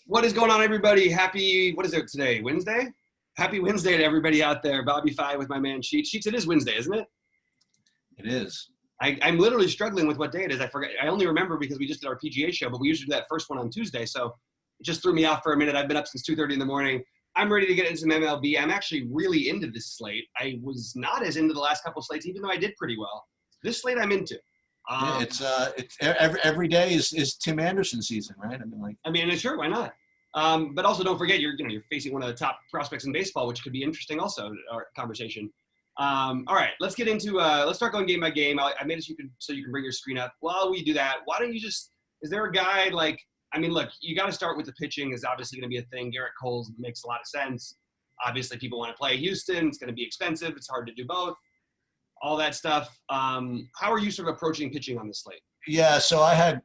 What is going on, everybody? What is it today? Wednesday? Happy Wednesday to everybody out there. BobbyFi with my man Sheets. Sheets, it is Wednesday, isn't it? It is. I'm literally struggling with what day it is. I forget. I only remember because we just did our PGA show, but we usually do that first one on Tuesday. So it just threw me off for a minute. I've been up since 2:30 in the morning. I'm ready to get into some MLB. I'm actually really into this slate. I was not as into the last couple of slates, even though I did pretty well. This slate I'm into. Yeah, it's every day is Tim Anderson season, right? Sure, why not? But also don't forget you're facing one of the top prospects in baseball, which could be interesting also, our conversation. All right, let's get into let's start going game by game. I made it so you can bring your screen up. While we do that, why don't you is there a guy look, you got to start with the pitching is obviously going to be a thing. Garrett Cole makes a lot of sense. Obviously, people want to play Houston. It's going to be expensive. It's hard to do both. All that stuff. How are you sort of approaching pitching on this slate? Yeah, so I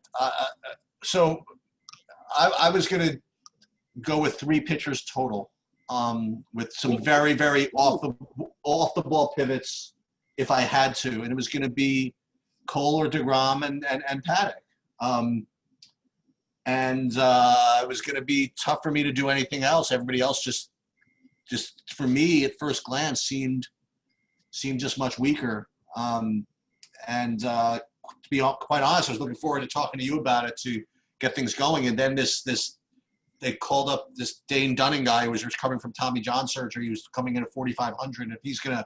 was going to go with 3 pitchers total, with some very, very off the ball pivots if I had to, and it was going to be Cole or DeGrom and Paddock. It was going to be tough for me to do anything else. Everybody else just for me at first glance seemed just much weaker. To be quite honest, I was looking forward to talking to you about it to get things going. And then they called up this Dane Dunning guy who was recovering from Tommy John surgery. He was coming in at 4,500. If he's gonna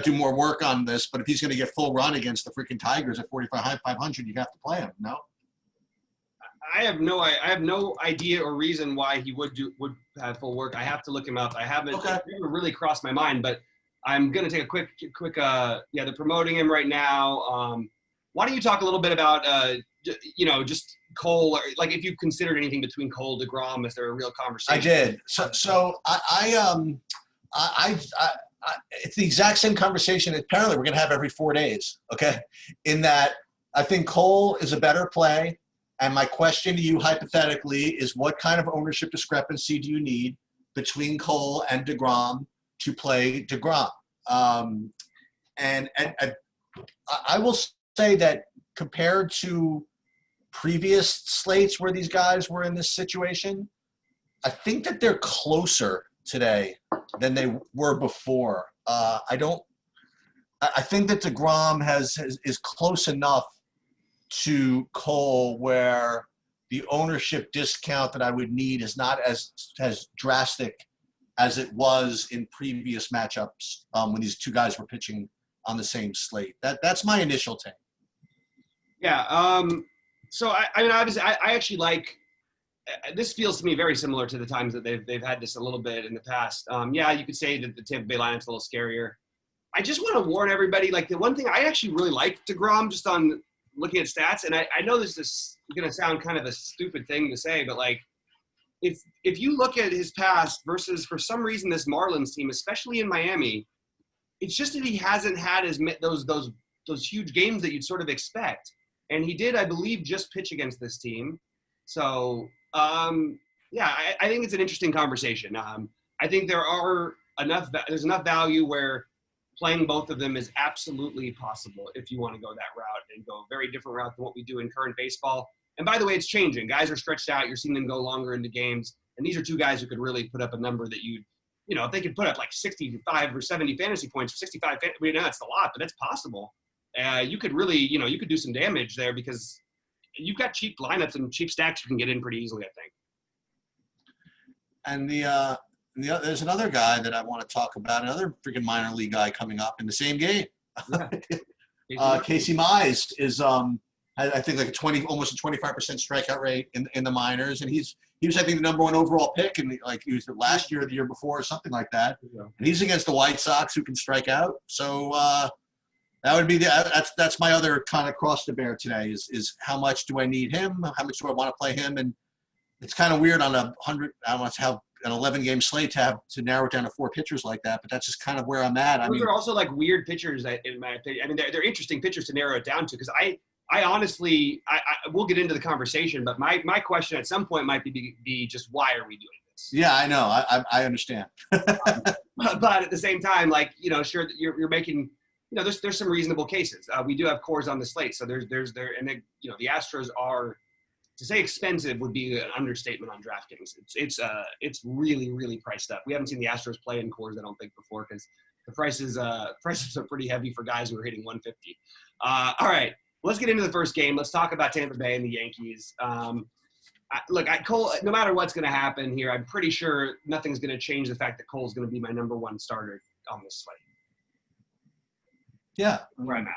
do more work on this, but if he's gonna get full run against the freaking Tigers at 4,500, you have to play him. No. I have no idea or reason why he would have full work. I have to look him up. I haven't Okay. It never really crossed my mind, but I'm gonna take a quick they're promoting him right now. Why don't you talk a little bit about just Cole, or like if you considered anything between Cole, DeGrom, is there a real conversation? I did. So it's the exact same conversation apparently we're going to have every 4 days, okay? In that I think Cole is a better play, and my question to you hypothetically is what kind of ownership discrepancy do you need between Cole and DeGrom to play DeGrom? And I will say that compared to previous slates where these guys were in this situation, I think that they're closer today than they were before. I think that DeGrom is close enough to Cole where the ownership discount that I would need is not as drastic as it was in previous matchups when these two guys were pitching on the same slate. That's my initial take. Yeah. So obviously, I actually like. This feels to me very similar to the times that they've had this a little bit in the past. You could say that the Tampa Bay lineup's a little scarier. I just want to warn everybody. Like the one thing I actually really like DeGrom, just on looking at stats, and I know this is going to sound kind of a stupid thing to say, but like if you look at his past versus for some reason this Marlins team, especially in Miami, it's just that he hasn't had those huge games that you'd sort of expect. And he did, I believe, just pitch against this team. So, I think it's an interesting conversation. I think there's enough value where playing both of them is absolutely possible if you want to go that route and go a very different route than what we do in current baseball. And by the way, it's changing. Guys are stretched out. You're seeing them go longer into games. And these are two guys who could really put up a number that if they could put up like 65 or 70 fantasy points, 65, that's a lot, but that's possible. You could really, you could do some damage there because you've got cheap lineups and cheap stacks you can get in pretty easily, I think. And there's another guy that I want to talk about, another freaking minor league guy coming up in the same game. Yeah. Casey Mize is, I think, like almost a 25% strikeout rate in the minors, and he was, I think, the number 1 overall pick, and like he was last year or the year before or something like that. Yeah. And he's against the White Sox who can strike out. So that would be that's my other kind of cross to bear today is how much do I need him? How much do I want to play him? And it's kind of weird on an 11-game slate to narrow it down to 4 pitchers like that, but that's just kind of where I'm at. Those are also like weird pitchers, in my opinion. I mean, they're interesting pitchers to narrow it down to because I honestly, we'll get into the conversation, but my question at some point might be just why are we doing this? Yeah, I know. I understand. But at the same time, sure that you're making there's some reasonable cases. We do have cores on the slate, so the Astros are to say expensive would be an understatement on DraftKings. It's really, really priced up. We haven't seen the Astros play in cores, I don't think, before, because the prices are pretty heavy for guys who are hitting 150. All right, let's get into the first game. Let's talk about Tampa Bay and the Yankees. Cole, no matter what's going to happen here, I'm pretty sure nothing's going to change the fact that Cole's going to be my number one starter on this slate. Yeah, where I'm at.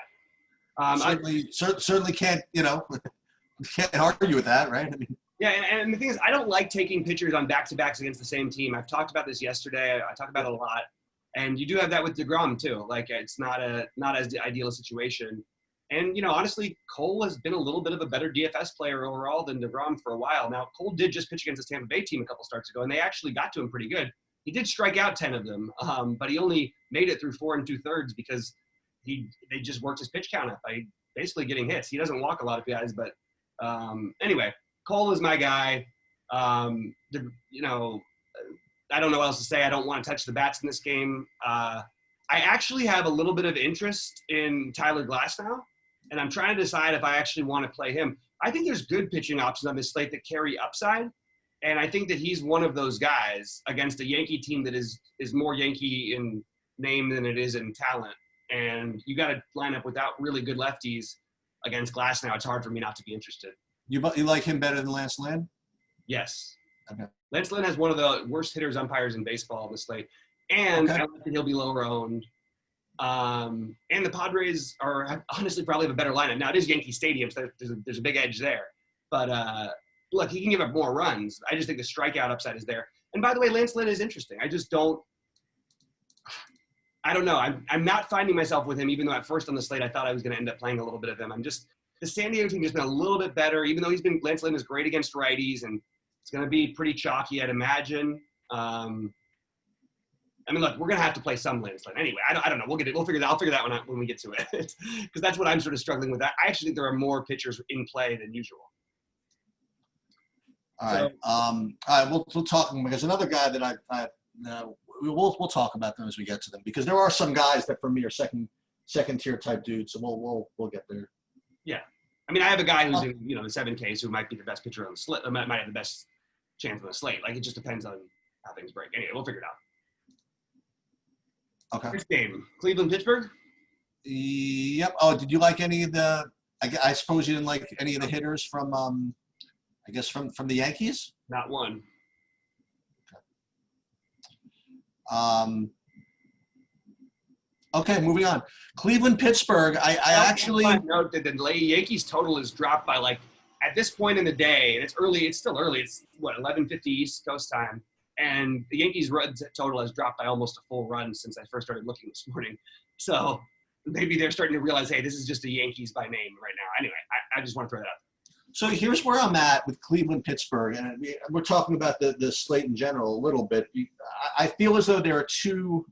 Certainly can't, can't argue with that, right? I mean, yeah, and the thing is, I don't like taking pitchers on back-to-backs against the same team. I've talked about this yesterday. I talked about it a lot, and you do have that with DeGrom too. Like, it's not as ideal a situation. And honestly, Cole has been a little bit of a better DFS player overall than DeGrom for a while now. Cole did just pitch against the Tampa Bay team a couple starts ago, and they actually got to him pretty good. He did strike out 10 of them, but he only made it through 4 2/3 because they just worked his pitch count up by basically getting hits. He doesn't walk a lot of guys, but anyway, Cole is my guy. I don't know what else to say. I don't want to touch the bats in this game. I actually have a little bit of interest in Tyler Glasnow, and I'm trying to decide if I actually want to play him. I think there's good pitching options on this slate that carry upside, and I think that he's one of those guys against a Yankee team that is more Yankee in name than it is in talent. And you got to line up without really good lefties against Glasnow. It's hard for me not to be interested. You like him better than Lance Lynn? Yes. Okay. Lance Lynn has one of the worst hitters umpires in baseball on the slate, and okay. I think he'll be lower owned. And the Padres honestly probably have a better lineup. Now, it is Yankee Stadium, so there's a big edge there. But look, he can give up more runs. I just think the strikeout upside is there. And by the way, Lance Lynn is interesting. I don't know. I'm not finding myself with him, even though at first on the slate I thought I was going to end up playing a little bit of him. The San Diego team has been a little bit better, even though Lance Lynn is great against righties, and it's going to be pretty chalky, I'd imagine. Look, we're going to have to play some Lance Lynn. Anyway, I don't know. We'll get it. I'll figure that one out when we get to it, because that's what I'm sort of struggling with. I actually think there are more pitchers in play than usual. All right. We'll talk, because another guy that we'll talk about them as we get to them, because there are some guys that for me are second tier type dudes. So we'll get there. Yeah, I have a guy who's in the 7Ks who might be the best pitcher on the slate. Might have the best chance on the slate. Like, it just depends on how things break. Anyway, we'll figure it out. Okay. Next game, Cleveland Pittsburgh. Yep. Oh, did you like any of the? I suppose you didn't like any of the hitters from from the Yankees. Not one. Okay, moving on. Cleveland, Pittsburgh. I actually note that the Yankees total is dropped by, like, at this point in the day, and it's early. It's still early. It's 11:50 East Coast time, and the Yankees' run total has dropped by almost a full run since I first started looking this morning. So maybe they're starting to realize, hey, this is just the Yankees by name right now. Anyway, I just want to throw that out. So here's where I'm at with Cleveland, Pittsburgh, and we're talking about the slate in general a little bit. I feel as though there are two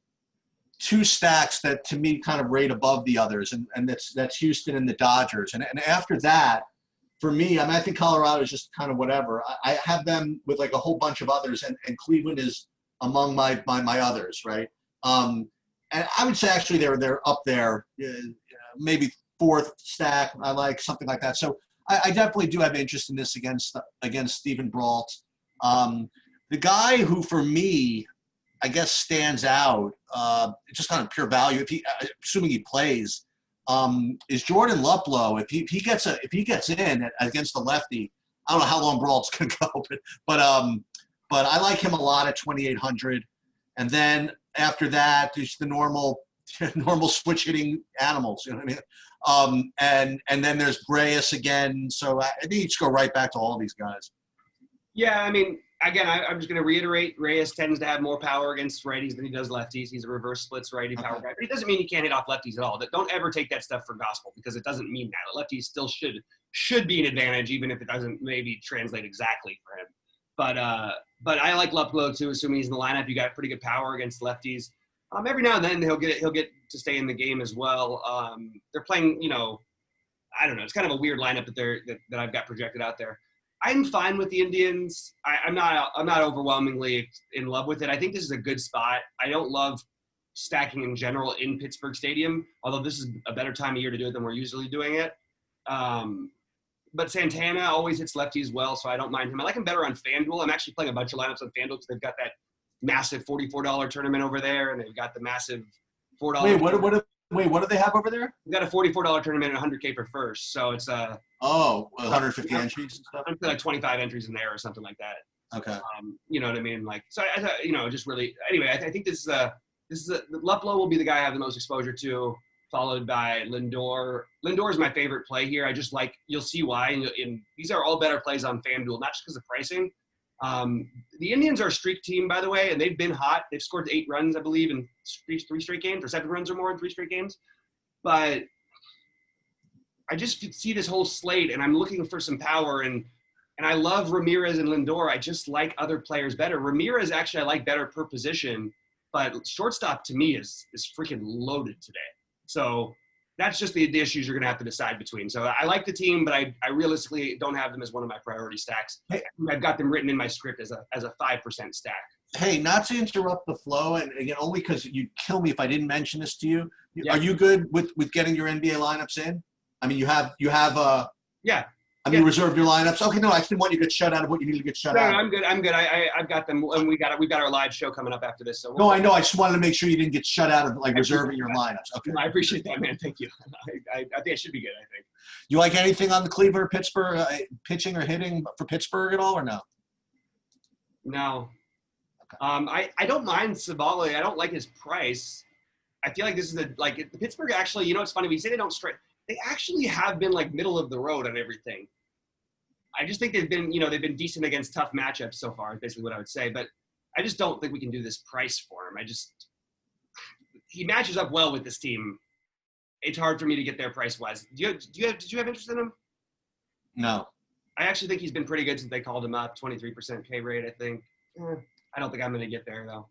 stacks that to me kind of rate above the others, and that's Houston and the Dodgers. And after that, for me, I think Colorado is just kind of whatever. I have them with like a whole bunch of others, and Cleveland is among my others, right? And I would say actually they're up there, maybe fourth stack. I like something like that. So I definitely do have interest in this against Stephen Brault. The guy who, for me, I guess stands out, just on pure value, assuming he plays, is Jordan Luplow. If he gets in against the lefty, I don't know how long Brault's going to go, but I like him a lot at 2,800. And then after that, there's the normal switch hitting animals. You know what I mean? And then there's Reyes again. So I think you just go right back to all these guys. Yeah, again, I'm just going to reiterate, Reyes tends to have more power against righties than he does lefties. He's a reverse splits righty power guy. But it doesn't mean he can't hit off lefties at all. Don't ever take that stuff for gospel, because it doesn't mean that. Lefties still should be an advantage, even if it doesn't maybe translate exactly for him. But I like Luplow too, assuming he's in the lineup. You got pretty good power against lefties. Every now and then he'll get to stay in the game as well. They're playing, I don't know. It's kind of a weird lineup that I've got projected out there. I'm fine with the Indians. I'm not overwhelmingly in love with it. I think this is a good spot. I don't love stacking in general in Pittsburgh Stadium, although this is a better time of year to do it than we're usually doing it. but Santana always hits lefties well, so I don't mind him. I like him better on FanDuel. I'm actually playing a bunch of lineups on FanDuel because they've got that massive $44 tournament over there, and they've got the massive $4. Wait, what do they have over there? We got a $44 tournament and 100K for first, so it's 150 entries and stuff. like 25 entries in there or something like that. Okay. You know what I mean? Like, so just really. Anyway, I think this is Luplow will be the guy I have the most exposure to, followed by Lindor. Lindor is my favorite play here. I just like, you'll see why. And these are all better plays on FanDuel, not just because of pricing. The Indians are a streak team, by the way, and they've been hot. They've scored 8 runs, I believe, in three straight games, or 7 runs or more in 3 straight games. But I just see this whole slate, and I'm looking for some power. And I love Ramirez and Lindor. I just like other players better. Ramirez, actually, I like better per position. But shortstop, to me, is freaking loaded today. So that's just the issues you're going to have to decide between. So I like the team, but I realistically don't have them as one of my priority stacks. Hey, I've got them written in my script as a 5% stack. Hey, not to interrupt the flow, and again, only because you'd kill me if I didn't mention this to you. Yeah. Are you good with getting your NBA lineups in? I mean, you have Yeah. You reserved your lineups. Okay, no, I just didn't want you to get shut out of what you need to get shut out. No, I'm good. I've got them, and we've got our live show coming up after this. So No, I know. I just wanted to make sure you didn't get shut out of reserving your lineups. Okay. I appreciate that, man. Thank you. I think it should be good. I think. You like anything on the Cleveland or Pittsburgh pitching or hitting for Pittsburgh at all, or no? No. Okay. I don't mind Savali. I don't like his price. I feel like this is the Pittsburgh actually. You know, it's funny. We say they don't strike. They actually have been like middle of the road on everything. I just think they've been decent against tough matchups so far, is basically what I would say. But I just don't think we can do this price for him. He matches up well with this team. It's hard for me to get there price wise. Did you have interest in him? No. I actually think he's been pretty good since they called him up. 23% K rate, I think. I don't think I'm going to get there though.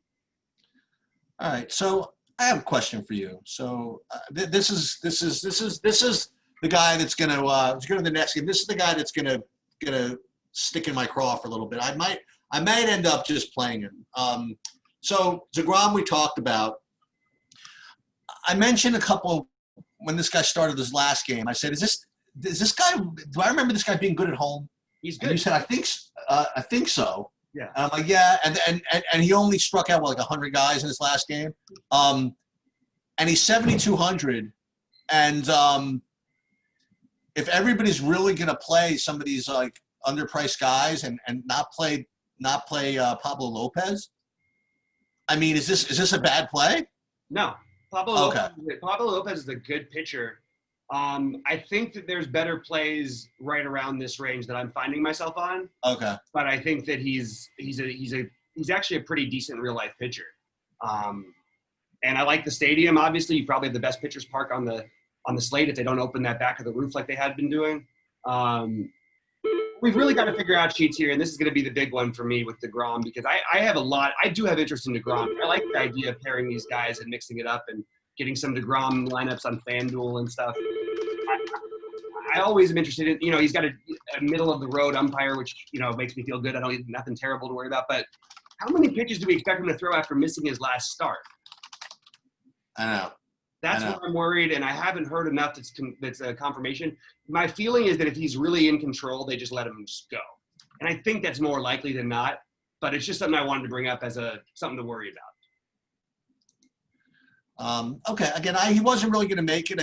All right, so I have a question for you. So this is the guy that's going to go to the next game. This is the guy that's going to stick in my craw for a little bit. I might end up just playing him. So DeGrom we talked about. I mentioned a couple when this guy started his last game. I said, is this guy? Do I remember this guy being good at home? He's good. And you said, I think so. Yeah. And I'm like, yeah, and he only struck out like 100 guys in his last game, and he's 7,200, and if everybody's really gonna play some of these like underpriced guys and not play Pablo Lopez, I mean, is this a bad play? No, Pablo Lopez is a good pitcher. I think that there's better plays right around this range that I'm finding myself on. Okay. But I think that he's actually a pretty decent real life pitcher. And I like the stadium. Obviously, you probably have the best pitchers park on the slate if they don't open that back of the roof like they had been doing. We've really got to figure out Sheets here, and this is going to be the big one for me with DeGrom because I do have interest in DeGrom. I like the idea of pairing these guys and mixing it up and getting some DeGrom lineups on FanDuel and stuff. I always am interested in, he's got a middle of the road umpire, which, makes me feel good. I don't have nothing terrible to worry about. But how many pitches do we expect him to throw after missing his last start? I know. That's where I'm worried, and I haven't heard enough that's a confirmation. My feeling is that if he's really in control, they just let him just go. And I think that's more likely than not, but it's just something I wanted to bring up as something to worry about. Okay. Again, he wasn't really going to make it.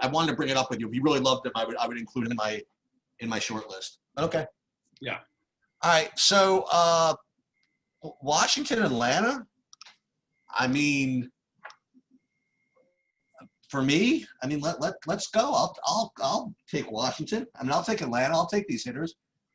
I wanted to bring it up with you. If you really loved him, I would include him in my short list. Okay. Yeah. All right. So, Washington, Atlanta. I mean, for me, let's go. I'll take Washington. I'll take Atlanta. I'll take these hitters.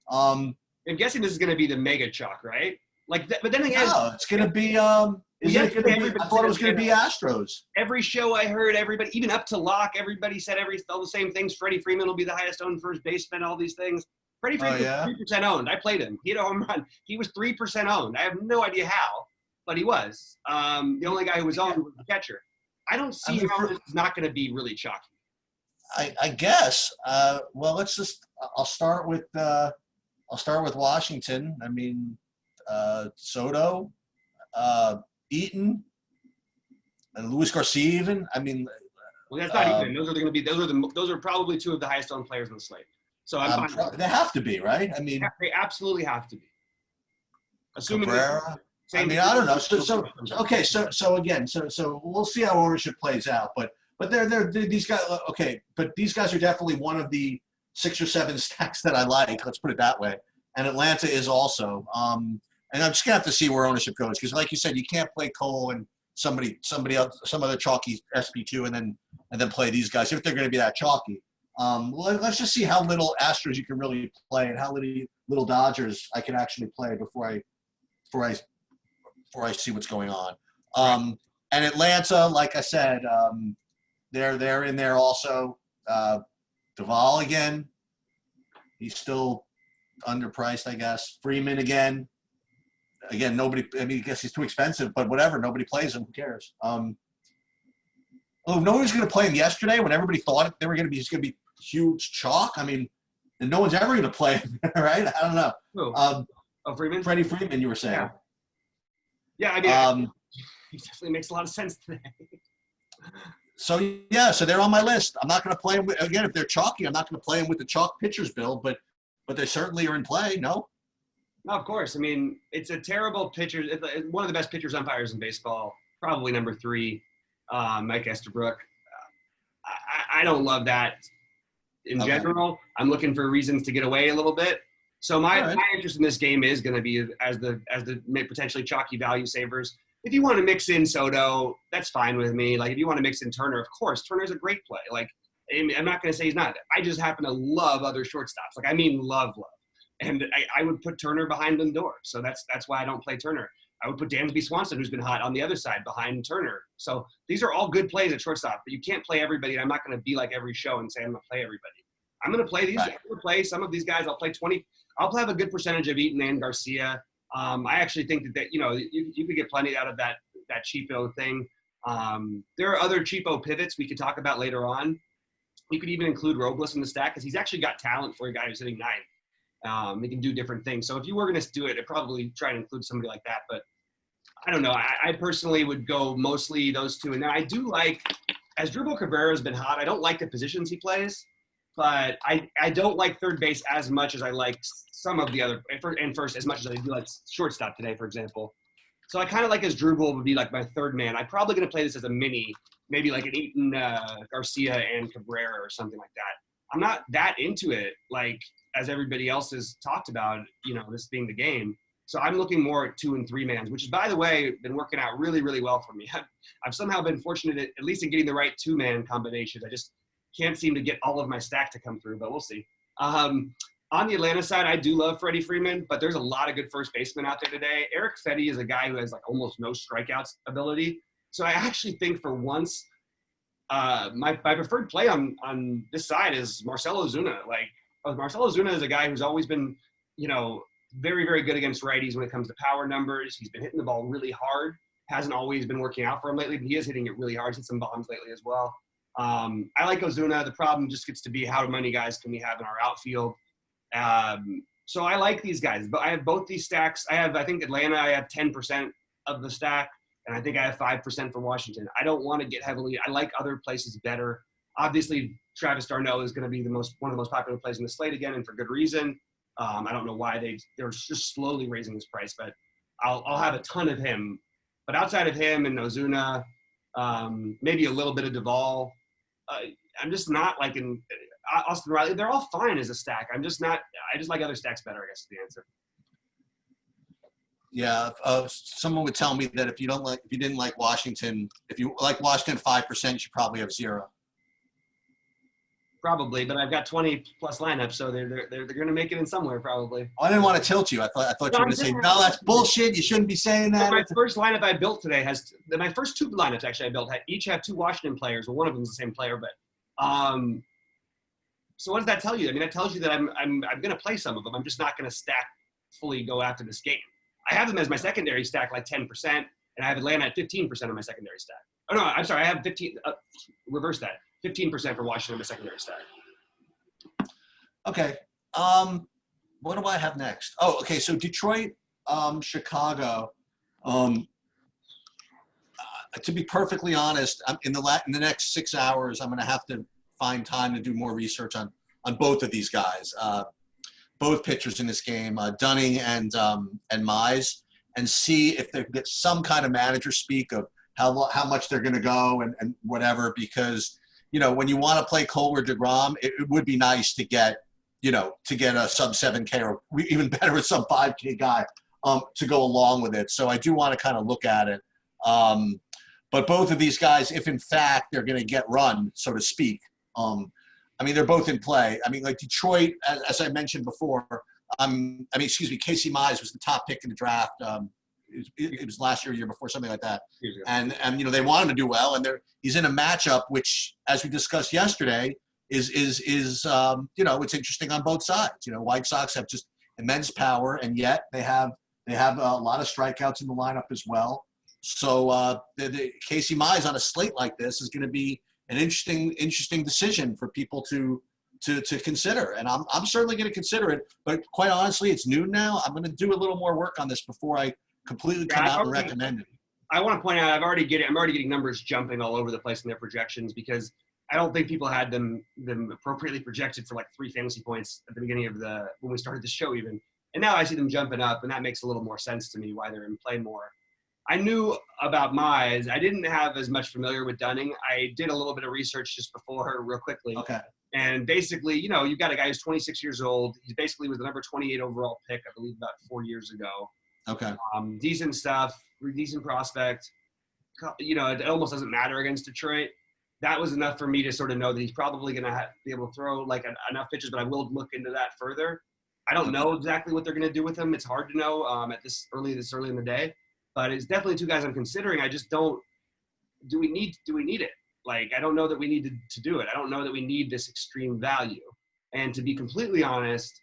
I'm guessing this is going to be the mega chalk, right? But then again, no, it's going to be. I thought it was going to be Astros. Every show I heard, everybody, even up to lock, everybody said all the same things. Freddie Freeman will be the highest owned first baseman. All these things. Freddie Freeman was 3% owned. I played him. He had a home run. He was 3% owned. I have no idea how, but he was. The only guy who was owned was the catcher. I don't see how this is not going to be really chalky. I guess. Well, let's just. I'll start with Washington. I mean, Soto, Eaton, and Luis Garcia. Even. I mean, Well, that's not even. Those are going to be. Those are probably two of the highest owned players on the slate. So I'm fine. They have to be, right? I mean, they absolutely have to be. Assuming Cabrera. I mean, I don't know. So again, we'll see how ownership plays out. But they're these guys. Okay, but these guys are definitely one of the 6 or 7 stacks that I like. Let's put it that way. And Atlanta is also. And I'm just gonna have to see where ownership goes because, like you said, you can't play Cole and somebody else, some other chalky SP2, and then play these guys if they're going to be that chalky. Let's just see how little Astros you can really play and how little Dodgers I can actually play before I see what's going on. And Atlanta, like I said, they're in there also. Duvall again, he's still underpriced, I guess. Freeman again, nobody. I mean, I guess he's too expensive, but whatever. Nobody plays him. Who cares? Nobody's going to play him yesterday when everybody thought they were going to be. He's going to be huge chalk. I mean, and no one's ever going to play him, right? I don't know. Who? Freeman. Freddie Freeman, you were saying. Yeah. I mean, he definitely makes a lot of sense today. So they're on my list. I'm not going to play them again if they're chalky. I'm not going to play them with the chalk pitchers build, but they certainly are in play. No. No, of course. I mean, it's a terrible pitcher. It's one of the best pitchers umpires in baseball, probably number 3, Mike Estabrook. I don't love that in general. I'm looking for reasons to get away a little bit. So my interest in this game is going to be as the potentially chalky value savers. If you want to mix in Soto, that's fine with me. Like if you want to mix in Turner, of course, Turner's a great play. Like I'm not going to say he's not. I just happen to love other shortstops. Like I mean, love. And I would put Turner behind Lindor. So that's why I don't play Turner. I would put Dansby Swanson, who's been hot, on the other side behind Turner. So these are all good plays at shortstop, but you can't play everybody. And I'm not going to be like every show and say I'm going to play everybody. I'm going to play these. Right. I'm going to play some of these guys. I'll play 20. I'll have a good percentage of Eaton and Garcia. I actually think that you could get plenty out of that cheapo thing. There are other cheapo pivots we could talk about later on. You could even include Robles in the stack because he's actually got talent for a guy who's hitting 9. He can do different things. So if you were going to do it, I'd probably try to include somebody like that. But I don't know. I personally would go mostly those two. And then I do like, as Drupal Cabrera has been hot, I don't like the positions he plays. But I don't like third base as much as I like some of the other, and first as much as I do like shortstop today, for example. So I kind of like as Drupal would be like my third man. I'm probably going to play this as a mini, maybe like an Eaton, Garcia, and Cabrera or something like that. I'm not that into it, like as everybody else has talked about, this being the game. So I'm looking more at 2 and 3 mans, which is, by the way, been working out really, really well for me. I've somehow been fortunate at least in getting the right 2-man combinations. I just can't seem to get all of my stack to come through, but we'll see. On the Atlanta side, I do love Freddie Freeman, but there's a lot of good first basemen out there today. Eric Fetty is a guy who has like almost no strikeouts ability. So I actually think for once, my preferred play on this side is Marcell Ozuna. Marcell Ozuna is a guy who's always been, very, very good against righties when it comes to power numbers. He's been hitting the ball really hard. Hasn't always been working out for him lately, but he is hitting it really hard. He's hit some bombs lately as well. I like Ozuna. The problem just gets to be how many guys can we have in our outfield. So I like these guys, but I have both these stacks. I think Atlanta, I have 10% of the stack, and I think I have 5% for Washington. I don't want to get heavily. I like other places better. Obviously, Travis d'Arnaud is going to be one of the most popular plays in the slate again, and for good reason. I don't know why they're just slowly raising this price, but I'll have a ton of him. But outside of him and Ozuna, maybe a little bit of Duvall, I'm just not like in Austin Riley. They're all fine as a stack. I'm just not. I just like other stacks better, I guess is the answer. Yeah, someone would tell me that if you didn't like Washington, if you like Washington 5%, you should probably have 0. Probably, but I've got 20 plus lineups, so they're going to make it in somewhere probably. Oh, I didn't want to tilt you. I thought you were going to say, no, that's bullshit. You shouldn't be saying that. My first lineup I built today my first 2 lineups actually I built each have 2 Washington players. Well, one of them is the same player, but so what does that tell you? I mean, that tells you that I'm going to play some of them. I'm just not going to stack fully go after this game. I have them as my secondary stack like 10%, and I have Atlanta at 15% of my secondary stack. Oh no, I'm sorry, I have 15. Reverse that. 15% for Washington in my secondary stack. Okay. What do I have next? Oh, okay. So Detroit, Chicago. to be perfectly honest, in the next 6 hours, I'm going to have to find time to do more research on both of these guys, both pitchers in this game, Dunning and Mize, and see if they get some kind of manager speak of how much they're going to go and whatever. Because when you want to play Cole or DeGrom, it would be nice to get a sub 7K or even better a sub 5K guy to go along with it. So I do want to kind of look at it. But both of these guys, if in fact they're going to get run, so to speak, they're both in play. Like Detroit, as I mentioned before, Casey Mize was the top pick in the draft. It was last year, year before, something like that. And they want him to do well, and he's in a matchup which, as we discussed yesterday, is it's interesting on both sides. White Sox have just immense power, and yet they have a lot of strikeouts in the lineup as well. So the Casey Mize on a slate like this is going to be an interesting decision for people to consider, and I'm certainly going to consider it. But quite honestly, it's noon now. I'm going to do a little more work on this before I completely come out and recommend it. I want to point out I'm already getting numbers jumping all over the place in their projections, because I don't think people had them appropriately projected for like 3 fantasy points at the beginning of when we started the show even. And now I see them jumping up, and that makes a little more sense to me why they're in play more. I knew about Mize. I didn't have as much familiar with Dunning. I did a little bit of research just before, real quickly. Okay. And basically, you've got a guy who's 26 years old. He basically was the number 28 overall pick, I believe, about 4 years ago. Okay. Decent stuff, decent prospect. It almost doesn't matter against Detroit. That was enough for me to sort of know that he's probably going to be able to throw enough pitches, but I will look into that further. I don't know exactly what they're going to do with him. It's hard to know at this early in the day, but it's definitely 2 guys I'm considering. I just don't. Do we need it? Like, I don't know that we need to do it. I don't know that we need this extreme value. And to be completely honest,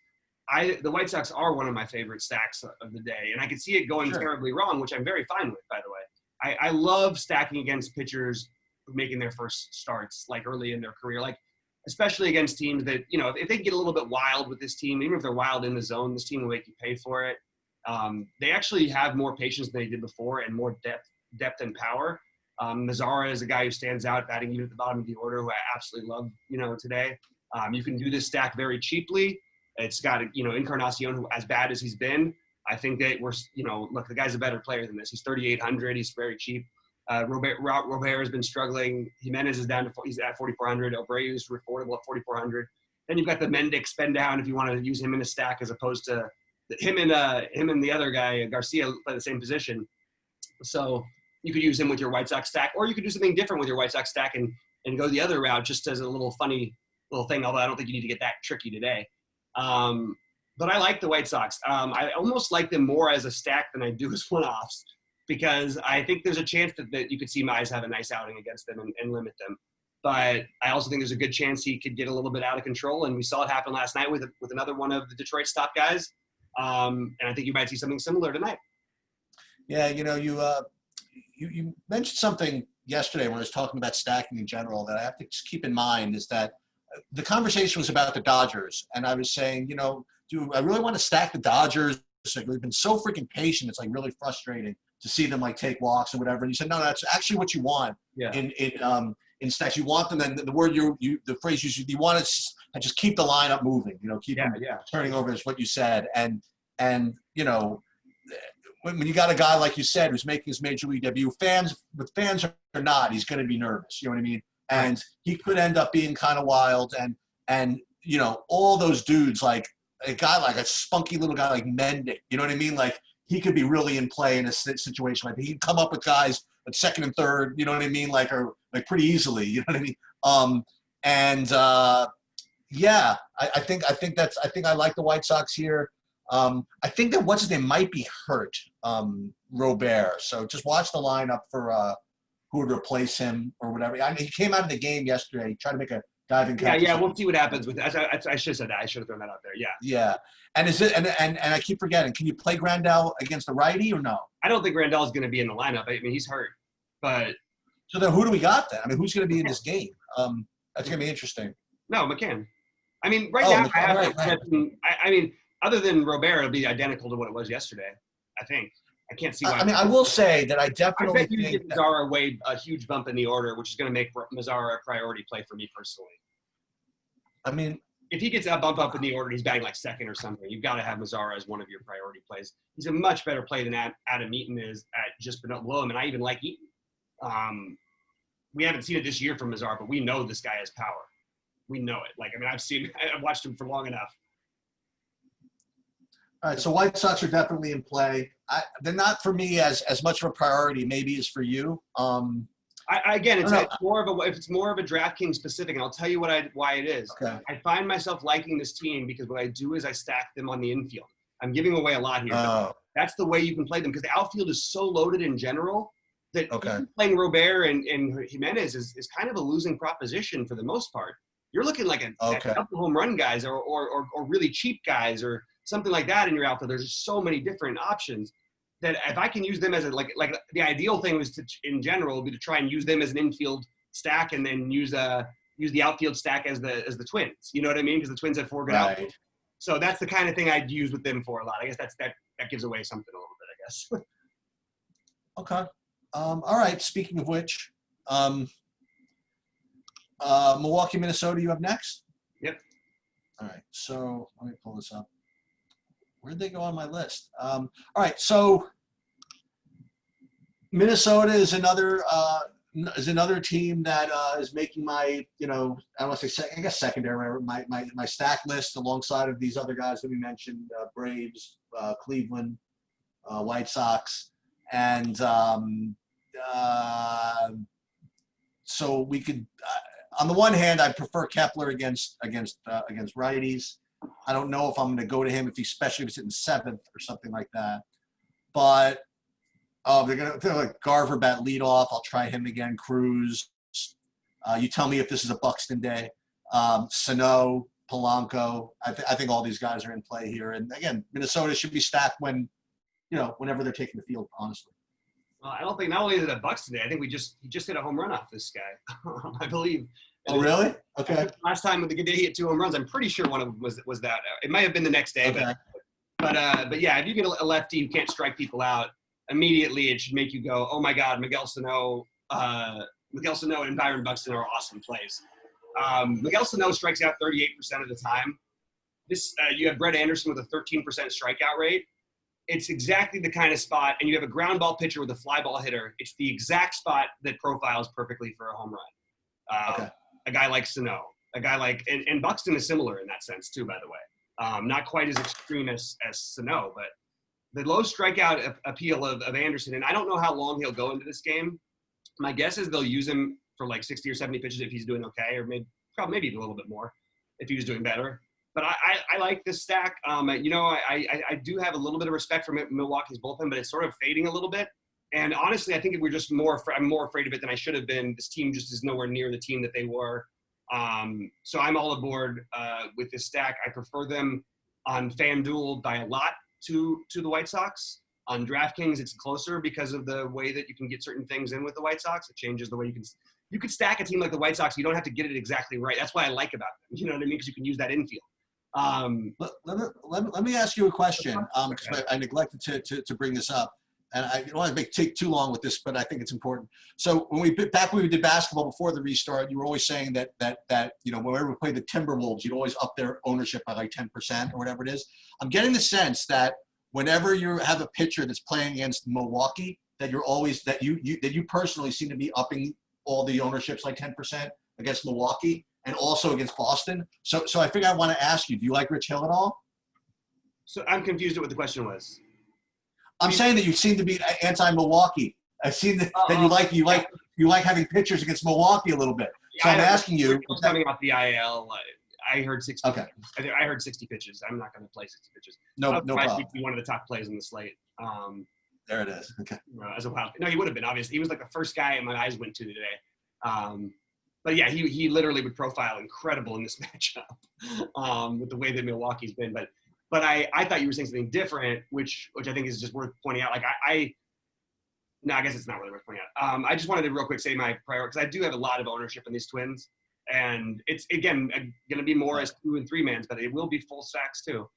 the White Sox are one of my favorite stacks of the day, and I could see it going terribly wrong, which I'm very fine with, by the way. I love stacking against pitchers making their first starts, like early in their career, like especially against teams that, if they get a little bit wild with this team, even if they're wild in the zone, this team will make you pay for it. They actually have more patience than they did before, and more depth and power. Mazzara is a guy who stands out, batting even at the bottom of the order, who I absolutely love, today. You can do this stack very cheaply. It's got, Encarnacion, who, as bad as he's been, I think that look, the guy's a better player than this. He's 3,800. He's very cheap. Robert has been struggling. Jimenez is he's at 4,400. Abreu's affordable at 4,400. Then you've got the Mendick spend down if you want to use him in a stack, as opposed to him and the other guy, Garcia, play the same position. So you could use him with your White Sox stack, or you could do something different with your White Sox stack and go the other route, just as a little funny little thing, although I don't think you need to get that tricky today. But I like the White Sox. I almost like them more as a stack than I do as one-offs, because I think there's a chance that you could see Mize have a nice outing against them and limit them. But I also think there's a good chance he could get a little bit out of control, and we saw it happen last night with another one of the Detroit's top guys. And I think you might see something similar tonight. Yeah, you mentioned something yesterday when I was talking about stacking in general that I have to just keep in mind, is that the conversation was about the Dodgers, and I was saying, do I really want to stack the Dodgers? Like, they've been so freaking patient. It's like really frustrating to see them like take walks and whatever. And you said, no, that's actually what you want in stacks. You want them, and the word the phrase you want to just keep the lineup moving. Keep them turning over is what you said. And when you got a guy like you said who's making his major league debut, fans or not, he's going to be nervous. You know what I mean? And he could end up being kind of wild, and all those dudes, like a guy like a spunky little guy like Mendick, you know what I mean? Like, he could be really in play in a situation like that. He'd come up with guys at second and third, you know what I mean? Like pretty easily, you know what I mean? I like the White Sox here. I think that what's his name might be hurt, Robert. So just watch the lineup for who would replace him or whatever. I mean, he came out of the game yesterday. He tried to make a diving catch. Yeah, we'll see what happens with it. I should have said that. I should have thrown that out there. Yeah. Yeah. And and I keep forgetting, can you play Grandal against the righty or no? I don't think Grandal's going to be in the lineup. I mean, he's hurt. But so then who do we got then? I mean, who's going to be in this game? That's going to be interesting. No, McCann. I mean, now I have right. I mean, other than Robert, it'll be identical to what it was yesterday, I think. I can't see why. I mean, I will say that I I definitely bet you think give Mazzara a huge bump in the order, which is going to make Mazzara a priority play for me personally. I mean, if he gets a bump up in the order, he's batting like second or something. You've got to have Mazzara as one of your priority plays. He's a much better play than Adam Eaton is at just below him, and I even like Eaton. We haven't seen it this year from Mazzara, but we know this guy has power. We know it. Like, I mean, I've watched him for long enough. all right, so White Sox are definitely in play. They're not for me as much of a priority, maybe as for you. Again, it's more of a DraftKings specific, and I'll tell you why it is. Okay. I find myself liking this team because what I do is I stack them on the infield. I'm giving away a lot here. But that's the way you can play them because the outfield is so loaded in general that playing Robert and Jimenez is kind of a losing proposition for the most part. You're looking like a couple home run guys or really cheap guys or something like that in your outfield. There's just so many different options that if I can use them as like the ideal thing was in general would be to try and use them as an infield stack and then use the outfield stack as the Twins. You know what I mean? Because the Twins have 4 good outfield. So that's the kind of thing I'd use with them for a lot. I guess that gives away something a little bit, I guess. Okay. All right. Speaking of which, Milwaukee, Minnesota, you have next? Yep. All right. So let me pull this up. Where'd they go on my list? All right. So Minnesota is another team that is making my, I don't want to say I guess secondary, my stack list alongside of these other guys that we mentioned, Braves, Cleveland, White Sox, and so we could. On the one hand, I prefer Kepler against righties. I don't know if I'm going to go to him especially if he's hitting 7th or something like that. But they're like Garver bat leadoff. I'll try him again. Cruz. You tell me if this is a Buxton day. Sano, Polanco. I think all these guys are in play here. And again, Minnesota should be stacked whenever they're taking the field. Honestly. I don't think not only is it a Bucks today. I think he just hit a home run off this guy. I believe. Oh really? Okay. Last time with the day he hit 2 home runs, I'm pretty sure one of them was that. It might have been the next day, but yeah, if you get a lefty who can't strike people out immediately, it should make you go, oh my God, Miguel Sano and Byron Buxton are awesome plays. Miguel Sano strikes out 38% of the time. You have Brett Anderson with a 13% strikeout rate. It's exactly the kind of spot, and you have a ground ball pitcher with a fly ball hitter. It's the exact spot that profiles perfectly for a home run. A guy like Sano, a guy like, and Buxton is similar in that sense too, by the way. Not quite as extreme as Sano, but the low strikeout appeal of Anderson, and I don't know how long he'll go into this game. My guess is they'll use him for like 60 or 70 pitches if he's doing okay, or maybe a little bit more if he was doing better. But I like this stack. I do have a little bit of respect for Milwaukee's bullpen, but it's sort of fading a little bit. And honestly, I think if we're just I'm more afraid of it than I should have been. This team just is nowhere near the team that they were. So I'm all aboard with this stack. I prefer them on FanDuel by a lot to the White Sox. On DraftKings, it's closer because of the way that you can get certain things in with the White Sox. It changes the way you could stack a team like the White Sox. You don't have to get it exactly right. That's what I like about them. You know what I mean? Because you can use that infield. Let me ask you a question because I neglected to bring this up. And I don't want to take too long with this, but I think it's important. So when we did basketball before the restart, you were always saying that whenever we played the Timberwolves, you'd always up their ownership by like 10% or whatever it is. I'm getting the sense that whenever you have a pitcher that's playing against Milwaukee, that you personally seem to be upping all the ownerships like 10% against Milwaukee and also against Boston. So I think I want to ask you, do you like Rich Hill at all? So I'm confused at what the question was. I'm saying that you seem to be anti-Milwaukee. I've seen that you like having pitchers against Milwaukee a little bit. So I'm asking you. Coming off the IL, I heard 60. Okay. I heard 60 pitches. I'm not going to play 60 pitches. No problem. He'd be one of the top plays in the slate. There it is. Okay. As a wild. No, he would have been obviously. He was like the first guy my eyes went to today. But yeah, he literally would profile incredible in this matchup with the way that Milwaukee's been. But I thought you were saying something different, which I think is just worth pointing out. Like I guess it's not really worth pointing out. I just wanted to real quick say my priority because I do have a lot of ownership in these Twins, and it's again going to be more as 2 and 3 mans, but it will be full stacks too.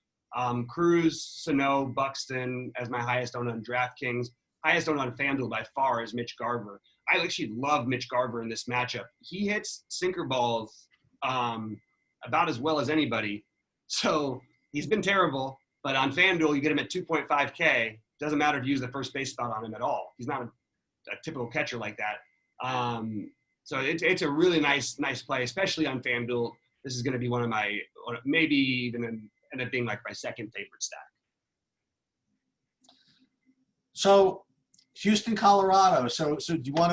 Cruz, Sano, Buxton as my highest owned on DraftKings. Highest owned on FanDuel by far is Mitch Garver. I actually love Mitch Garver in this matchup. He hits sinker balls about as well as anybody. So he's been terrible, but on FanDuel, you get him at 2.5K. Doesn't matter if you use the first base spot on him at all. He's not a typical catcher like that. So it's a really nice play, especially on FanDuel. This is going to be one of my, maybe even end up being like my second favorite stack. So Houston, Colorado. So do you want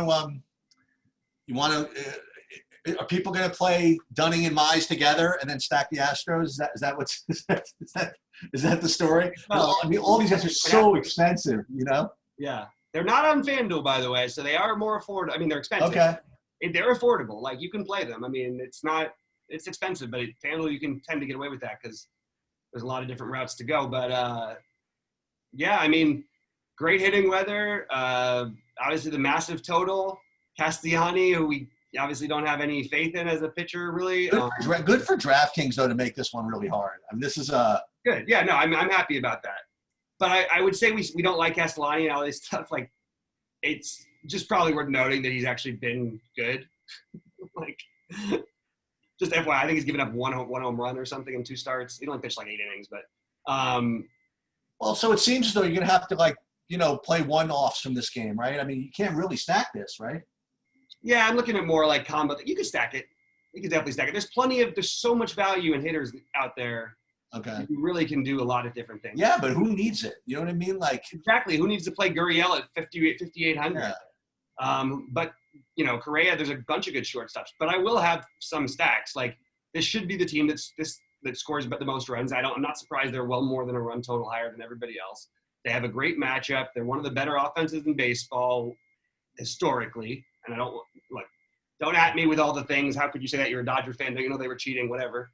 to, are people going to play Dunning and Mize together and then stack the Astros? Is that the story? No, I mean, all these guys are so expensive, you know? Yeah. They're not on FanDuel, by the way, so they are more affordable. I mean, they're expensive. Okay. They're affordable. Like, you can play them. I mean, it's expensive, but FanDuel, you can tend to get away with that because there's a lot of different routes to go. But, yeah, I mean, great hitting weather. Obviously, the massive total. Castellani, who we obviously don't have any faith in as a pitcher, really. Good for DraftKings, though, to make this one really hard. I mean, this is good. Yeah, no, I'm happy about that. But I would say we don't like Castellani and all this stuff. Like, it's just probably worth noting that he's actually been good. Like, just FYI, I think he's given up one home run or something in 2 starts. He only pitched like 8 innings, but well, so it seems as though you're going to have to play one-offs from this game, right? I mean, you can't really stack this, right? Yeah, I'm looking at more like combo. You can stack it. You can definitely stack it. There's so much value in hitters out there. Okay. You really can do a lot of different things. Yeah, but who needs it? You know what I mean? Like, exactly. Who needs to play Gurriel at 5,800? Yeah. But Correa, there's a bunch of good shortstops. But I will have some stacks. Like, this should be the team that scores the most runs. I'm not surprised they're well more than a run total higher than everybody else. They have a great matchup. They're one of the better offenses in baseball historically. And I don't at me with all the things. How could you say that? You're a Dodger fan. Don't you know they were cheating? Whatever.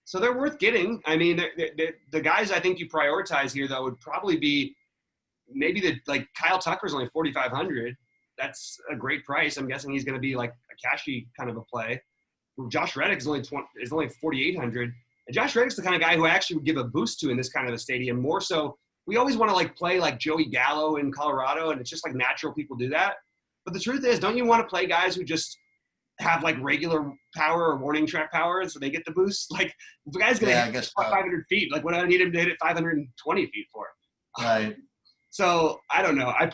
So they're worth getting. I mean, the guys I think you prioritize here, though, would probably be maybe Kyle Tucker's only 4,500. That's a great price. I'm guessing he's going to be like a cashy kind of a play. Josh Reddick is only 4,800. And Josh Reddick's the kind of guy who I actually would give a boost to in this kind of a stadium. More so, we always want to play like Joey Gallo in Colorado, and it's just like natural people do that. But the truth is, don't you want to play guys who just have regular power or warning track power, so they get the boost? Like, if the guy's going to hit 500 feet, what do I need him to hit it 520 feet for? Right. So I don't know. I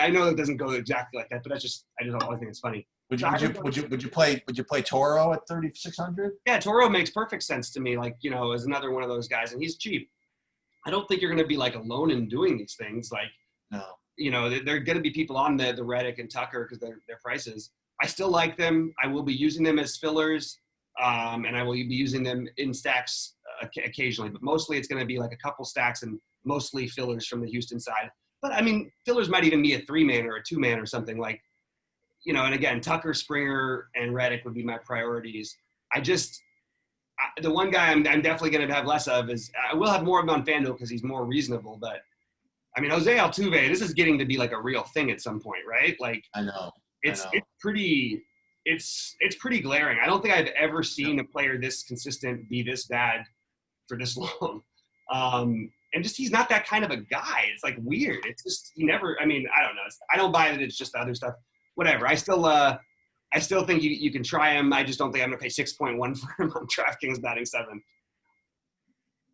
know it doesn't go exactly like that, but I just always think it's funny. Would you play Toro at 3,600? Yeah, Toro makes perfect sense to me. As another one of those guys, and he's cheap. I don't think you're going to be alone in doing these things. No. There are going to be people on the Reddick and Tucker because their prices. I still like them. I will be using them as fillers, and I will be using them in stacks occasionally. But mostly it's going to be a couple stacks and mostly fillers from the Houston side. But, I mean, fillers might even be a 3-man or a 2-man or something and again, Tucker, Springer, and Reddick would be my priorities. The one guy I'm definitely going to have less of is – I will have more of him on FanDuel because he's more reasonable. But, I mean, Jose Altuve, this is getting to be a real thing at some point, right? I know. It's pretty glaring. I don't think I've ever seen a player this consistent be this bad for this long. And just he's not that kind of a guy. It's weird. It's just he never. I mean, I don't know. I don't buy that it's just the other stuff. Whatever. I still think you can try him. I just don't think I'm gonna pay 6.1 for him on DraftKings batting 7.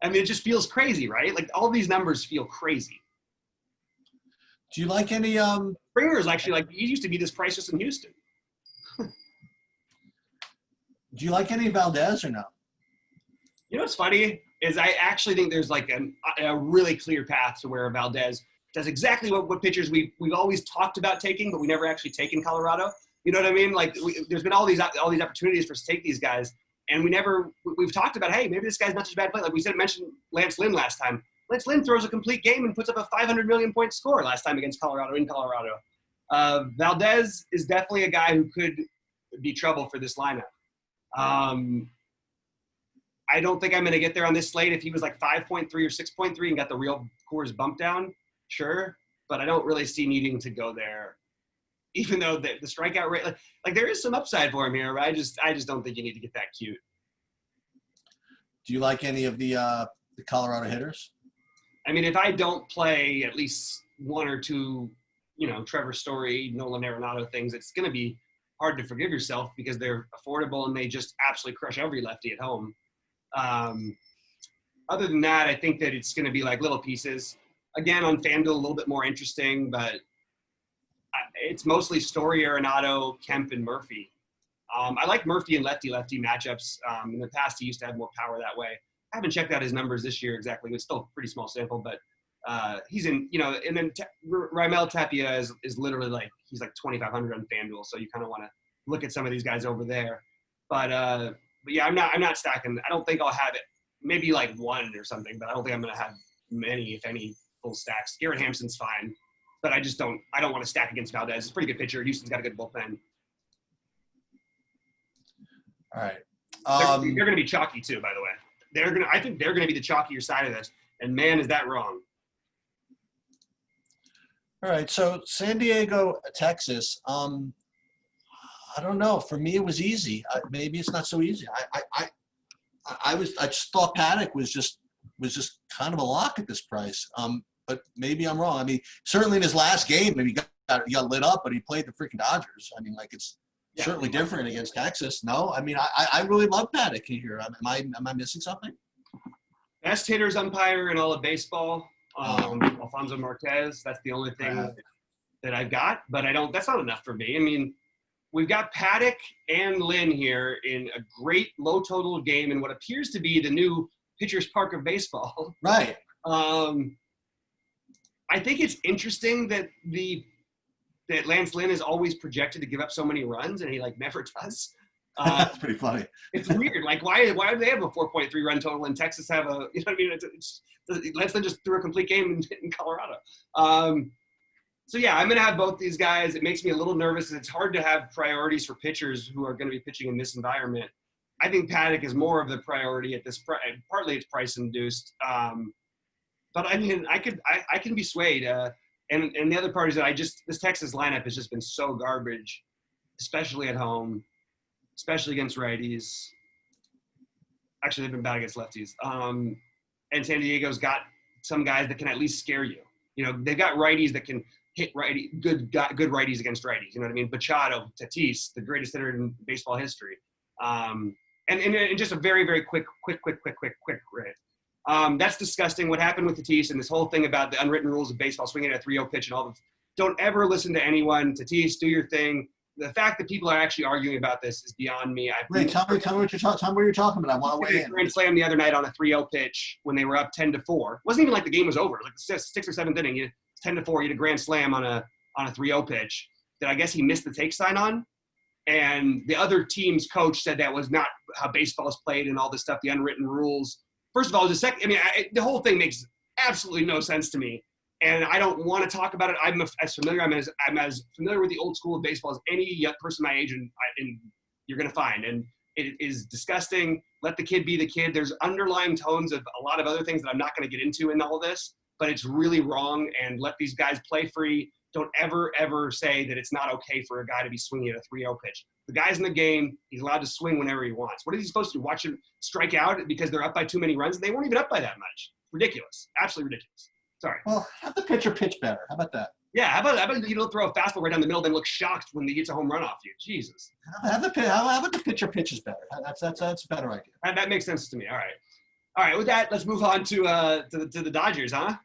I mean, it just feels crazy, right? All these numbers feel crazy. Do you like any Springer is actually he used to be this price just in Houston. Do you like any Valdez or no? You know what's funny is I actually think there's a really clear path to where Valdez does exactly what pitchers we've always talked about taking, but we never actually take in Colorado. You know what I mean? There's been all these opportunities for us to take these guys, and we've talked about, hey, maybe this guy's not such a bad play. We mentioned Lance Lynn last time. Lance Lynn throws a complete game and puts up a 500 million point score last time against Colorado in Colorado. Valdez is definitely a guy who could be trouble for this lineup. I don't think I'm going to get there on this slate. If he was 5.3 or 6.3 and got the real Coors bump down, sure. But I don't really see needing to go there, even though the strikeout rate, there is some upside for him here. But I just don't think you need to get that cute. Do you like any of the the Colorado hitters? I mean, if I don't play at least one or two, Trevor Story, Nolan Arenado things, it's going to be hard to forgive yourself because they're affordable and they just absolutely crush every lefty at home. Other than that, I think that it's going to be like little pieces. Again, on FanDuel, a little bit more interesting, but it's mostly Story, Arenado, Kemp, and Murphy. I like Murphy and lefty-lefty matchups. In the past, he used to have more power that way. I haven't checked out his numbers this year exactly. It's still a pretty small sample, but he's in, and then Raimel Tapia is literally like, he's like 2,500 on FanDuel. So you kind of want to look at some of these guys over there. But yeah, I'm not stacking. I don't think I'll have it. Maybe like one or something, but I don't think I'm going to have many, if any, full stacks. Garrett Hampson's fine, but I don't want to stack against Valdez. It's a pretty good pitcher. Houston's got a good bullpen. All right. They're going to be chalky too, by the way. I think they're going to be the chalkier side of this. And man, is that wrong. All right. So San Diego, Texas. I don't know. For me, it was easy. Maybe it's not so easy. I just thought Paddock was just kind of a lock at this price. But maybe I'm wrong. I mean, certainly in his last game, maybe he got lit up, but he played the freaking Dodgers. I mean, like it's certainly different against Texas. No, I mean, I really love Paddock here. Am I missing something? Best hitters umpire in all of baseball, Alfonso Marquez. That's the only thing that I've got, but that's not enough for me. I mean, we've got Paddock and Lynn here in a great low total game in what appears to be the new Pitcher's Park of baseball. Right. I think it's interesting that Lance Lynn is always projected to give up so many runs, and he like never does. That's pretty funny. It's weird. Like, why do they have a 4.3 run total and Texas have a? You know what I mean? Lance Lynn just threw a complete game in Colorado. So yeah, I'm gonna have both these guys. It makes me a little nervous. It's hard to have priorities for pitchers who are going to be pitching in this environment. I think Paddock is more of the priority at this. Partly it's price induced. But I mean, I can be swayed. And the other part is that this Texas lineup has just been so garbage, especially at home, especially against righties. Actually, they've been bad against lefties. And San Diego's got some guys that can at least scare you. They've got righties that can hit good righties against righties. You know what I mean? Machado, Tatis, the greatest hitter in baseball history. And just a very, very quick rate. That's disgusting. What happened with Tatis and this whole thing about the unwritten rules of baseball, swinging at a 3-0 pitch and all this. Don't ever listen to anyone. Tatis, do your thing. The fact that people are actually arguing about this is beyond me. Wait, tell me what you're talking about. I want to weigh in. Grand slam the other night on a 3-0 pitch when they were up 10-4. It wasn't even like the game was over. It was like the sixth or seventh inning. 10-4. You had a grand slam on a 3-0 pitch that I guess he missed the take sign on. And the other team's coach said that was not how baseball is played and all this stuff, the unwritten rules. First of all, the whole thing makes absolutely no sense to me. And I don't want to talk about it. I'm as familiar with the old school of baseball as any young person my age and you're going to find. And it is disgusting. Let the kid be the kid. There's underlying tones of a lot of other things that I'm not going to get into in all this, but it's really wrong. And let these guys play free. Don't ever, ever say that it's not okay for a guy to be swinging at a 3-0 pitch. The guy's in the game. He's allowed to swing whenever he wants. What is he supposed to do? Watch him strike out because they're up by too many runs? They weren't even up by that much. Ridiculous. Absolutely ridiculous. Sorry. Well, have the pitcher pitch better. How about that? Yeah, how about you don't throw a fastball right down the middle, then look shocked when he gets a home run off you? Jesus. How about the pitcher pitches better? That's a better idea. That makes sense to me. All right. With that, let's move on to the Dodgers, huh?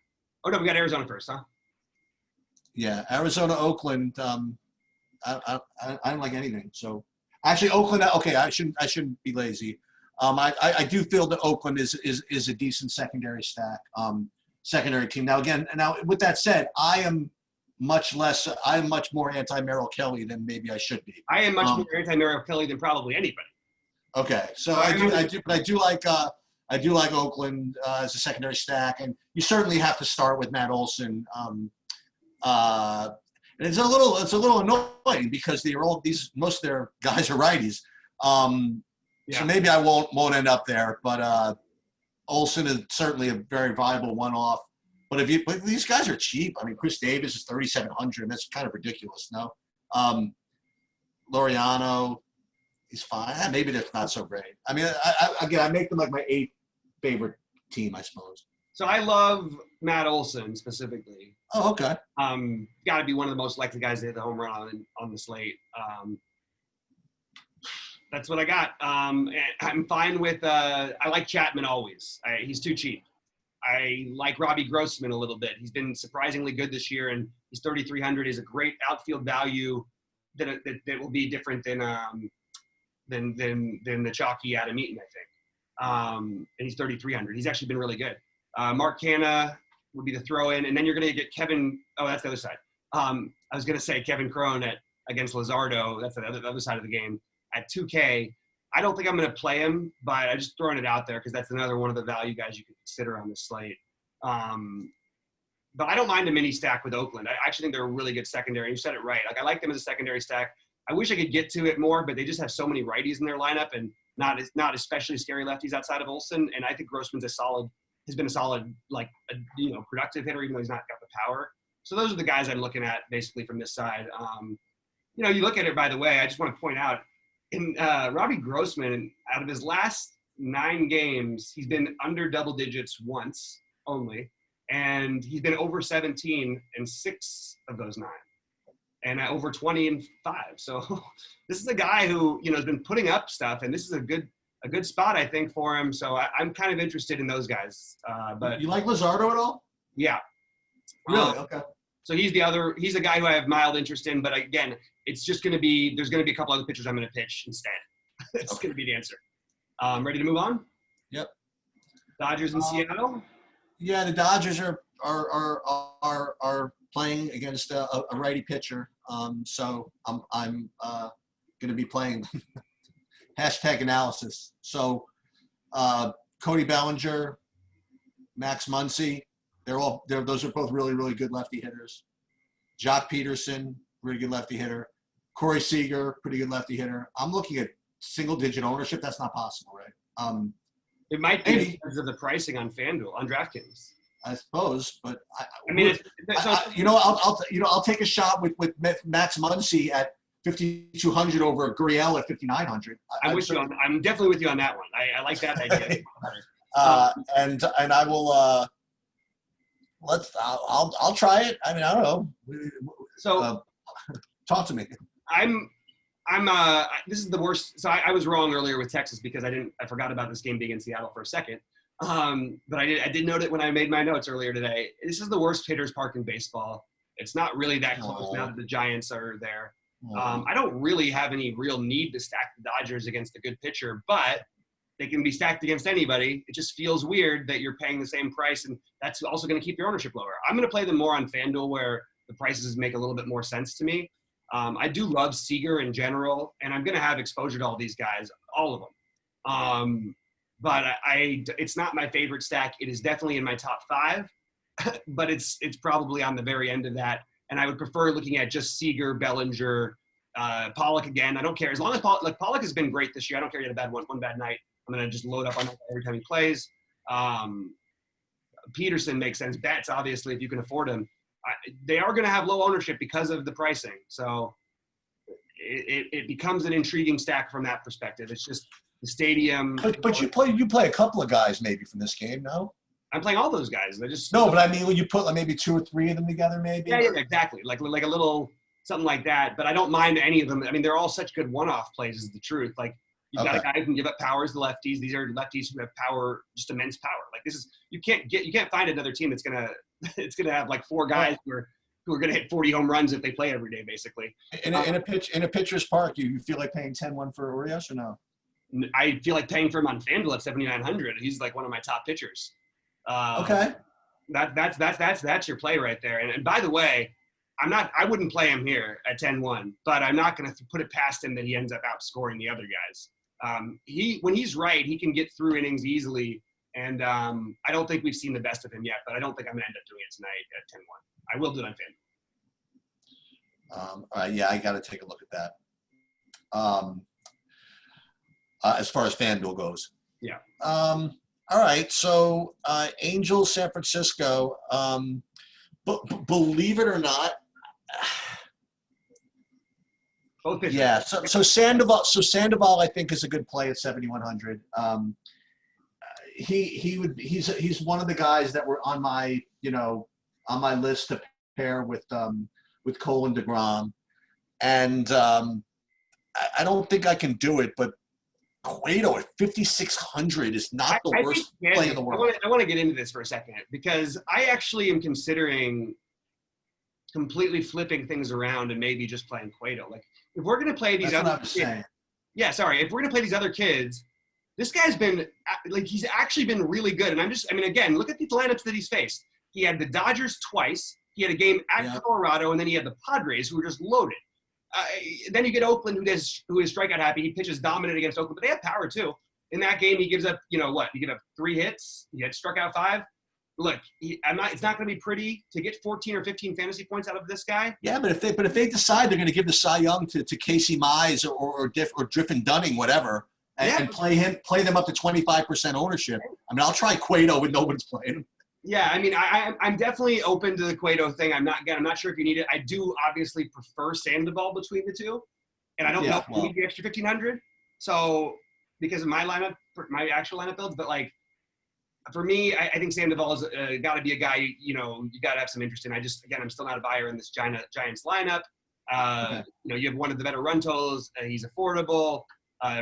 Oh no, we got Arizona first, huh? Yeah, Arizona, Oakland. I don't like anything. So actually, Oakland. Okay, I shouldn't be lazy. I do feel that Oakland is a decent secondary stack. Secondary team. Now with that said, I'm much more anti-Merrill Kelly than maybe I should be. I am much more anti-Merrill Kelly than probably anybody. Okay, so I do like Oakland as a secondary stack, and you certainly have to start with Matt Olson. And it's a little annoying because most of their guys are righties. So maybe I won't end up there, but Olson is certainly a very viable one-off. But these guys are cheap. I mean, Chris Davis is 3,700. That's kind of ridiculous, no? Laureano, he's fine. Maybe that's not so great. I mean, I make them like my 8th favorite team, I suppose. So I love Matt Olson specifically. Oh, okay. Got to be one of the most likely guys to hit the home run on the slate. That's what I got. And I'm fine with. I like Chapman always. He's too cheap. I like Robbie Grossman a little bit. He's been surprisingly good this year, and he's 3,300. Is a great outfield value that will be different than the chalky Adam Eaton, I think. And he's 3,300. He's actually been really good. Mark Canha would be the throw-in, and then you're going to get Kevin. Oh, that's the other side. I was going to say Kevin Crone against Luzardo. That's the other side of the game at 2K. I don't think I'm going to play him, but I'm just throwing it out there because that's another one of the value guys you could consider on this slate. But I don't mind a mini stack with Oakland. I actually think they're a really good secondary. You said it right. Like, I like them as a secondary stack. I wish I could get to it more, but they just have so many righties in their lineup and not especially scary lefties outside of Olson. And I think Grossman's has been a solid, productive hitter, even though he's not got the power. So those are the guys I'm looking at basically from this side. You look at it, by the way, I just want to point out, in Robbie Grossman, out of his last 9 games, he's been under double digits once only, and he's been over 17 in 6 of those 9, and over 20 in 5. So this is a guy who has been putting up stuff, and this is a good spot, I think, for him. So I'm kind of interested in those guys. But you like Luzardo at all? Yeah. Really? Okay. So he's a guy who I have mild interest in, but again, it's just going to be, there's going to be a couple other pitchers I'm going to pitch instead. It's going to be the answer. Ready to move on? Yep. Dodgers in Seattle? Yeah, the Dodgers are playing against a righty pitcher. So I'm going to be playing #analysis. So Cody Bellinger, Max Muncy, those are both really, really good lefty hitters. Jock Peterson, pretty good lefty hitter. Corey Seager, pretty good lefty hitter. I'm looking at single-digit ownership. That's not possible, right? It might be because of the pricing on FanDuel, on DraftKings. I suppose, but I'll take a shot with Max Muncy at 5,200 over Gurriel at 5,900. I'm definitely with you on that one. I like that idea. And I will. I'll try it. I mean, I don't know. So talk to me. This is the worst. So I was wrong earlier with Texas because I forgot about this game being in Seattle for a second. But I did note it when I made my notes earlier today. This is the worst hitters park in baseball. It's not really that close now that the Giants are there. I don't really have any real need to stack the Dodgers against a good pitcher, but they can be stacked against anybody. It just feels weird that you're paying the same price, and that's also going to keep your ownership lower. I'm going to play them more on FanDuel where the prices make a little bit more sense to me. I do love Seager in general, and I'm going to have exposure to all these guys, all of them. But it's not my favorite stack. It is definitely in my top 5, but it's probably on the very end of that. And I would prefer looking at just Seager, Bellinger, Pollock again. I don't care. As long as Pollock has been great this year, I don't care if he had one bad night. I'm going to just load up on that every time he plays. Peterson makes sense. Betts, obviously, if you can afford him. They are going to have low ownership because of the pricing. So it becomes an intriguing stack from that perspective. It's just the stadium. But you play a couple of guys maybe from this game, no? I'm playing all those guys. But I mean, when you put maybe 2 or 3 of them together, maybe. Yeah, exactly. Like a little something like that. But I don't mind any of them. I mean, they're all such good one-off plays. Is the truth. Like you've got a guy who can give up powers to lefties. These are lefties who have power, just immense power. Like this is you can't find another team that's gonna have like 4 guys who are gonna hit 40 home runs if they play every day, basically. In a pitcher's park, you feel like paying 10-1 for Urias or no? I feel like paying for him on FanDuel at 7,900. He's like one of my top pitchers. Okay. That's your play right there. And by the way, I wouldn't play him here at 10-1, but I'm not going to put it past him that he ends up outscoring the other guys. When he's right, he can get through innings easily. And I don't think we've seen the best of him yet, but I don't think I'm going to end up doing it tonight at 10-1. I will do it on FanDuel. Yeah, I got to take a look at that. As far as FanDuel goes. Yeah. All right. So Angels, San Francisco. Believe it or not. Both pitchers. Yeah. So Sandoval, I think, is a good play at 7,100. he's one of the guys that were on my on my list to pair with Cole and DeGrom, and I don't think I can do it, but Cueto at 5,600 is not the worst play in the world. I want to get into this for a second because I actually am considering completely flipping things around and maybe just playing Cueto. Like if we're going to play these other kids, if we're going to play these other kids, this guy's been like he's actually been really good. And again, look at the lineups that he's faced. He had the Dodgers twice. He had a game at Colorado, and then he had the Padres, who were just loaded. Then you get Oakland, who is strikeout happy. He pitches dominant against Oakland, but they have power too. In that game, he gives up, He give up 3 hits. He had struck out 5. Look, it's not going to be pretty to get 14 or 15 fantasy points out of this guy. Yeah, but if they decide they're going to give the Cy Young to Casey Mize or Griffin Dunning, whatever, and play them up to 25% ownership. I mean, I'll try Cueto when no one's playing him. Yeah, I'm definitely open to the Cueto thing. I'm not sure if you need it. I do obviously prefer Sandoval between the two, and I don't know if you need the extra 1,500. So because of my actual lineup builds, but like for me, I think Sandoval's got to be a guy you got to have some interest in. I'm still not a buyer in this Giants lineup. You have one of the better run totals. He's affordable,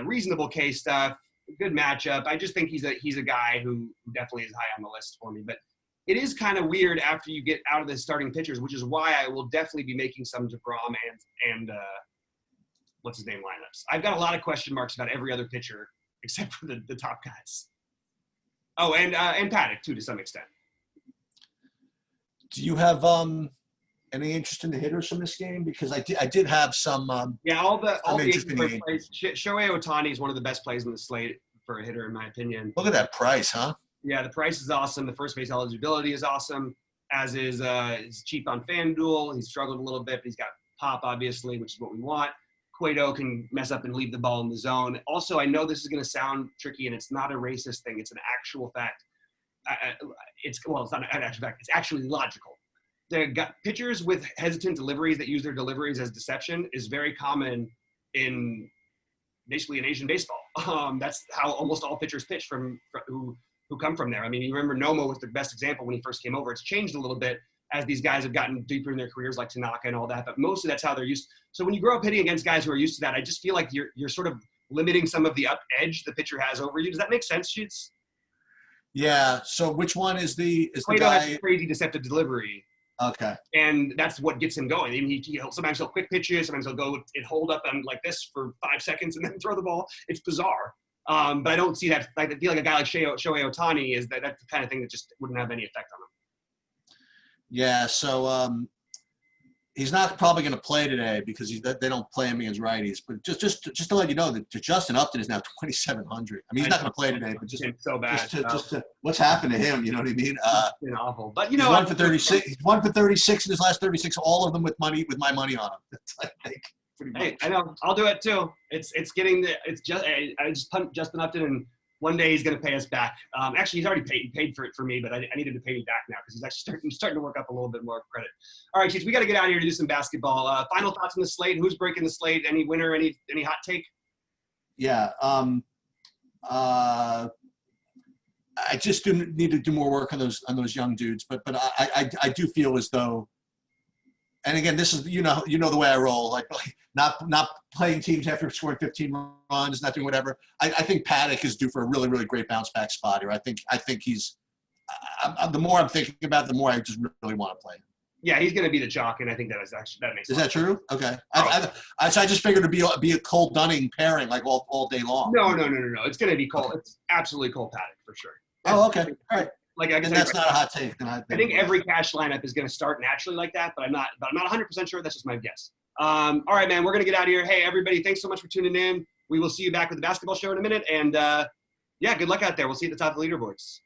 reasonable K stuff. Good matchup. I just think he's a guy who definitely is high on the list for me. But it is kind of weird after you get out of the starting pitchers, which is why I will definitely be making some DeGrom and what's his name lineups. I've got a lot of question marks about every other pitcher except for the top guys. Oh, and Paddock too to some extent. Do you have any interest in the hitters from this game? Because I did have some. All the plays. Shohei Ohtani is one of the best plays in the slate for a hitter, in my opinion. Look at that price, huh? Yeah, the price is awesome. The first base eligibility is awesome, as is cheap on FanDuel. He's struggled a little bit, but he's got pop, obviously, which is what we want. Cueto can mess up and leave the ball in the zone. Also, I know this is going to sound tricky, and it's not a racist thing. It's an actual fact. It's not an actual fact. It's actually logical. Pitchers with hesitant deliveries that use their deliveries as deception is very common in basically in Asian baseball. That's how almost all pitchers pitch who come from there. I mean, you remember Nomo was the best example when he first came over. It's changed a little bit as these guys have gotten deeper in their careers, like Tanaka and all that. But mostly that's how they're used. So when you grow up hitting against guys who are used to that, I just feel like you're sort of limiting some of the up edge the pitcher has over you. Does that make sense, Sheets? Yeah. So which one is the Cueto guy? has crazy deceptive delivery. Okay. And that's what gets him going. I mean, sometimes he'll quick pitch you. Sometimes he'll go and hold up on like this for 5 seconds and then throw the ball. It's bizarre. But I don't see that. I feel like a guy like Shohei Ohtani that's the kind of thing that just wouldn't have any effect on him. Yeah. So he's not probably going to play today because they don't play him against righties. But just to let you know that Justin Upton is now 2,700. I mean, he's not going to play today, but just so bad. Just to what's happened to him? You know what I mean? It's been awful. But he's 1 for 36. He's 1 for 36 in his last 36. All of them with my money on him. That's like pretty much. Hey, I know. I'll do it too. I just pumped Justin Upton, and one day he's going to pay us back. Actually, he's already paid for it for me, but I need him to pay me back now because he's actually starting to work up a little bit more credit. All right, Chiefs, we got to get out of here to do some basketball. Final thoughts on the slate. Who's breaking the slate? Any winner? Any hot take? Yeah. I just need to do more work on those young dudes, but I do feel as though, and again, this is you know the way I roll, like not playing teams after scoring 15 runs, not doing whatever. I think Paddock is due for a really, really great bounce back spot here. I think he's the more I'm thinking about it, the more I just really want to play him. Yeah, he's going to be the chalk, and I think that makes sense. Is that true? Okay. So I just figured it'd be a Cole Dunning pairing like all day long. No. It's going to be Cole. It's absolutely Cole Paddock for sure. Oh, okay. All right. Like that's not a hot take. I think every cash lineup is going to start naturally like that, but I'm not 100% sure. That's just my guess. All right, man, we're going to get out of here. Hey, everybody, thanks so much for tuning in. We will see you back with the basketball show in a minute. And, good luck out there. We'll see you at the top of the leaderboards.